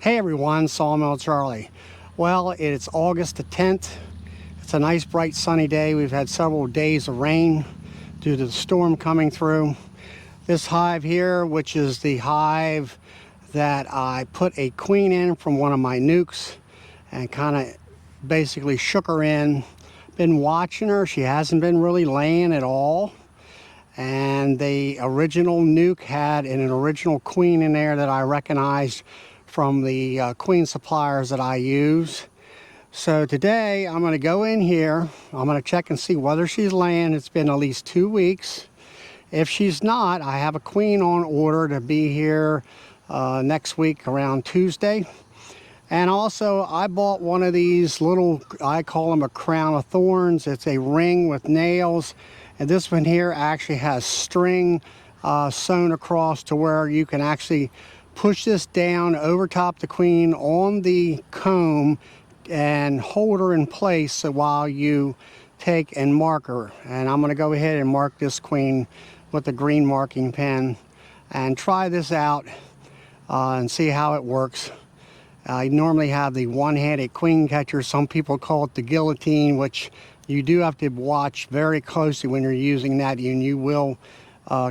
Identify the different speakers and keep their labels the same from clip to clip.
Speaker 1: Hey everyone, Sawmill Charlie. Well, it's August the 10th. It's a nice bright sunny day. We've had several days of rain due to the storm coming through. This hive here, which is the hive that I put a queen in from one of my nukes and kind of basically shook her in. Been watching her. She hasn't been really laying at all. And the original nuke had an original queen in there that I recognized from the queen suppliers that I use. So today I'm going to go in here. I'm going to check and see whether she's laying. It's been at least 2 weeks. If she's not, I have a queen on order to be here next week around Tuesday. And also I bought one of these little, I call them a crown of thorns. It's a ring with nails. And this one here actually has string sewn across to where you can actually push this down over top the queen on the comb and hold her in place while you take and mark her. And I'm going to go ahead and mark this queen with the green marking pen and try this out and see how it works. I normally have the one-handed queen catcher. Some people call it the guillotine, which you do have to watch very closely when you're using that, and you will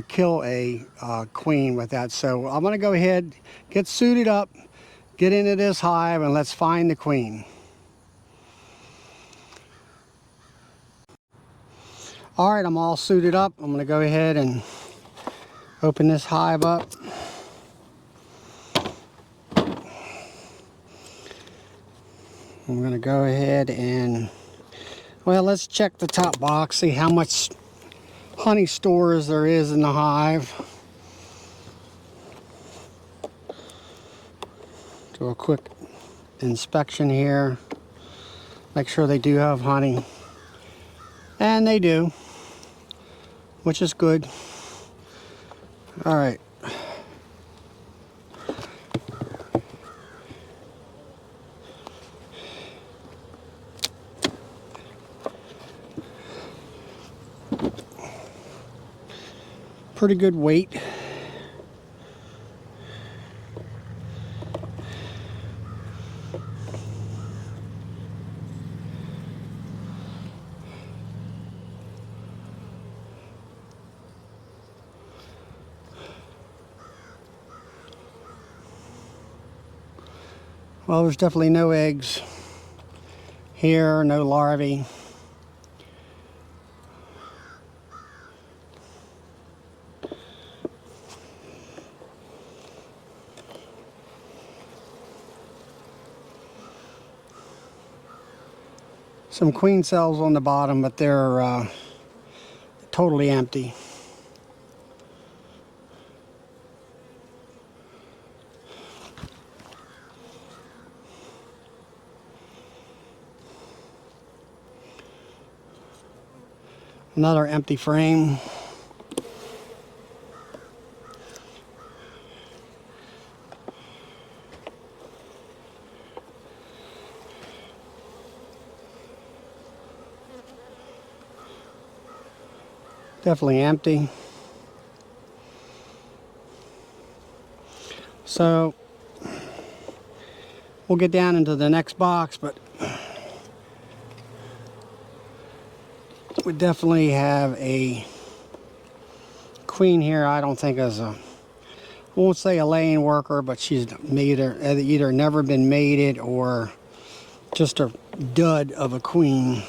Speaker 1: kill a queen with that. So I'm going to go ahead, get suited up, get into this hive, and let's find the queen. All right, I'm all suited up. I'm going to go ahead and open this hive up. I'm going to go ahead and, well, let's check the top box, see how much honey stores there is in the hive. Do a quick inspection here. Make sure they do have honey. And they do, which is good. All right. Pretty good weight. Well, there's definitely no eggs here, no larvae. Some queen cells on the bottom, but they're totally empty. Another empty frame. Definitely empty. So we'll get down into the next box, but we definitely have a queen here. I don't think is I won't say a laying worker, but she's either never been mated or just a dud of a queen.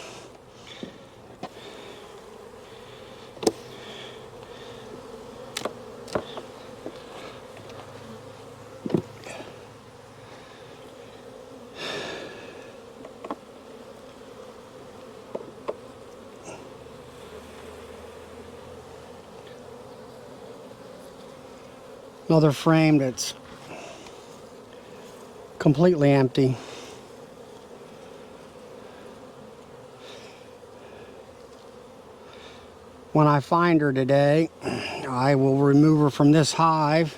Speaker 1: Another frame that's completely empty. When I find her today, I will remove her from this hive.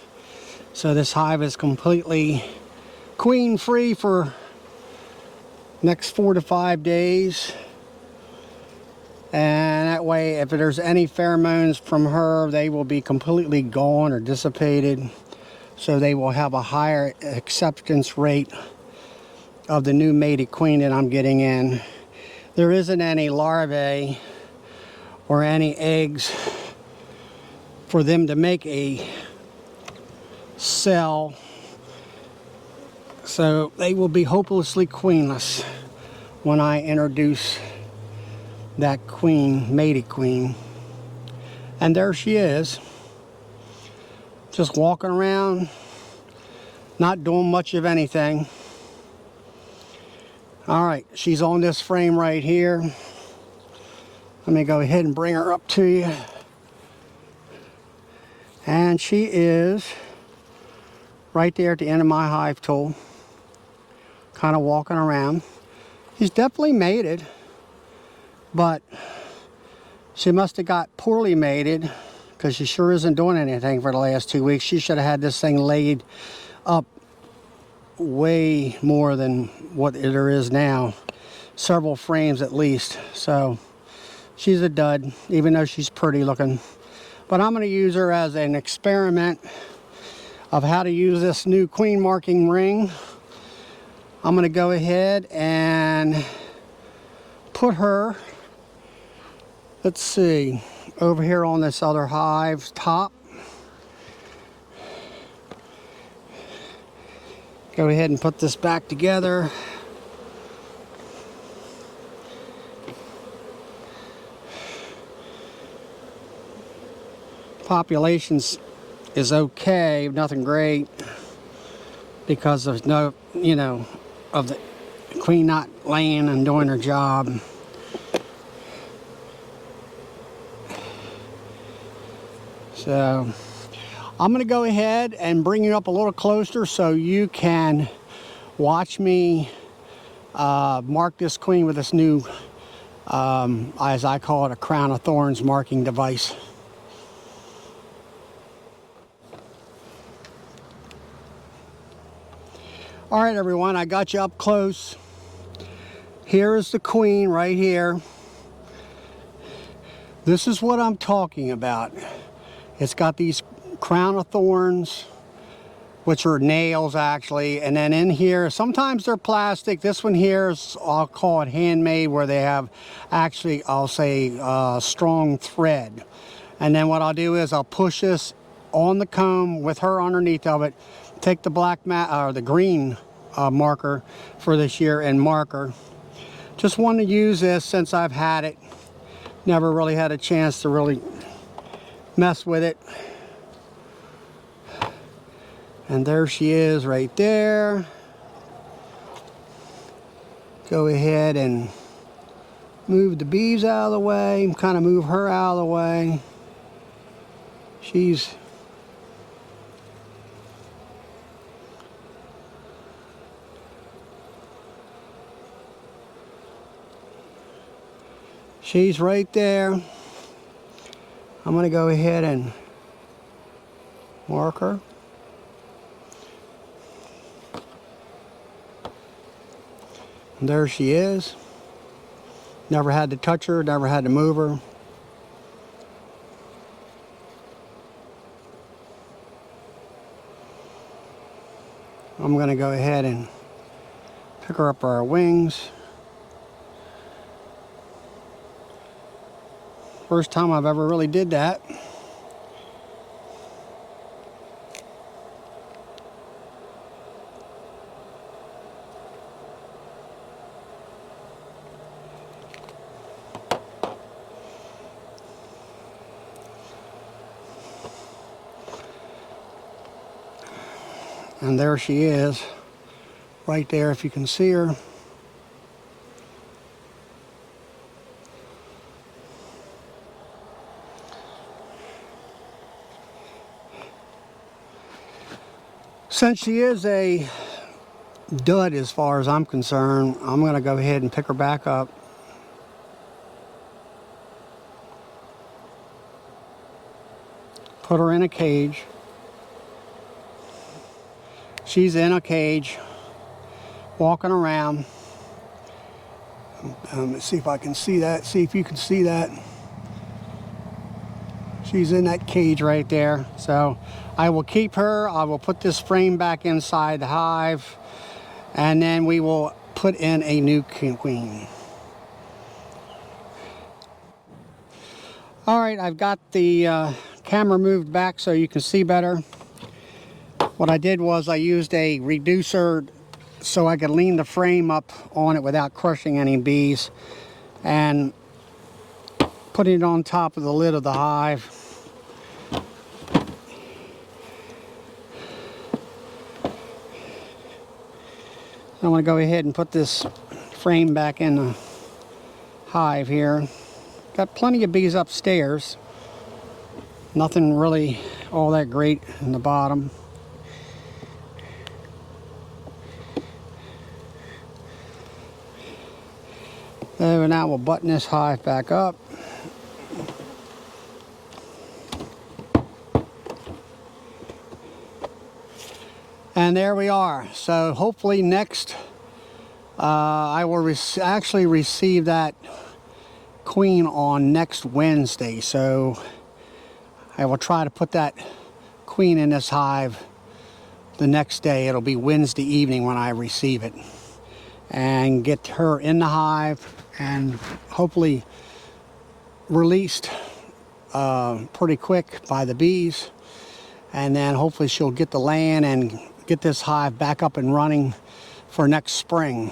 Speaker 1: So this hive is completely queen free for next 4 to 5 days. And that way, if there's any pheromones from her, they will be completely gone or dissipated. so they will have a higher acceptance rate of the new mated queen that I'm getting in. There isn't any larvae or any eggs for them to make a cell, so they will be hopelessly queenless when I introduce that queen, mated queen. And there she is, just walking around, not doing much of anything. All right, she's on this frame right here. Let me go ahead and bring her up to you. And she is right there at the end of my hive tool, kind of walking around. She's definitely mated, but she must have got poorly mated, because she sure isn't doing anything for the last 2 weeks. She should have had this thing laid up way more than what there is now, several frames at least. So she's a dud, even though she's pretty looking. But I'm going to use her as an experiment of how to use this new queen marking ring. I'm going to go ahead and put her, let's see, over here on this other hive's top. Go ahead and put this back together. Populations is okay, nothing great, because of no, of the queen not laying and doing her job. So I'm going to go ahead and bring you up a little closer so you can watch me mark this queen with this new, as I call it, a crown of thorns marking device. All right, everyone, I got you up close. Here is the queen right here. This is what I'm talking about. It's got these crown of thorns, which are nails actually, and then in here, sometimes they're plastic. This one here is, I'll call it handmade, where they have actually, I'll say, strong thread. And then what I'll do is I'll push this on the comb with her underneath of it, take the black mat or the green marker for this year and marker. Just want to use this since I've had it. Never really had a chance to really mess with it. And there she is right there. Go ahead and move the bees out of the way, kind of move her out of the way. She's right there. I'm going to go ahead and mark her. And there she is. Never had to touch her, never had to move her. I'm going to go ahead and pick her up our wings. First time I've ever really did that. And there she is, right there if you can see her. Since she is a dud as far as I'm concerned, I'm going to go ahead and pick her back up. Put her in a cage. She's in a cage, walking around. Let's see if I can see that. See if you can see that. She's in that cage right there. So I will keep her. I will put this frame back inside the hive, and then we will put in a new queen. All right, I've got the camera moved back so you can see better. What I did was I used a reducer so I could lean the frame up on it without crushing any bees, and putting it on top of the lid of the hive. I'm going to go ahead and put this frame back in the hive here. Got plenty of bees upstairs. Nothing really all that great in the bottom. And now we'll button this hive back up. And there we are. So hopefully next I will actually receive that queen on next Wednesday. So I will try to put that queen in this hive the next day. It'll be Wednesday evening when I receive it, and get her in the hive and hopefully released pretty quick by the bees. And then hopefully she'll get the laying and get this hive back up and running for next spring.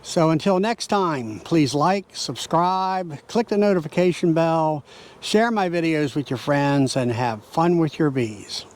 Speaker 1: So until next time, please like, subscribe, click the notification bell, share my videos with your friends, and have fun with your bees.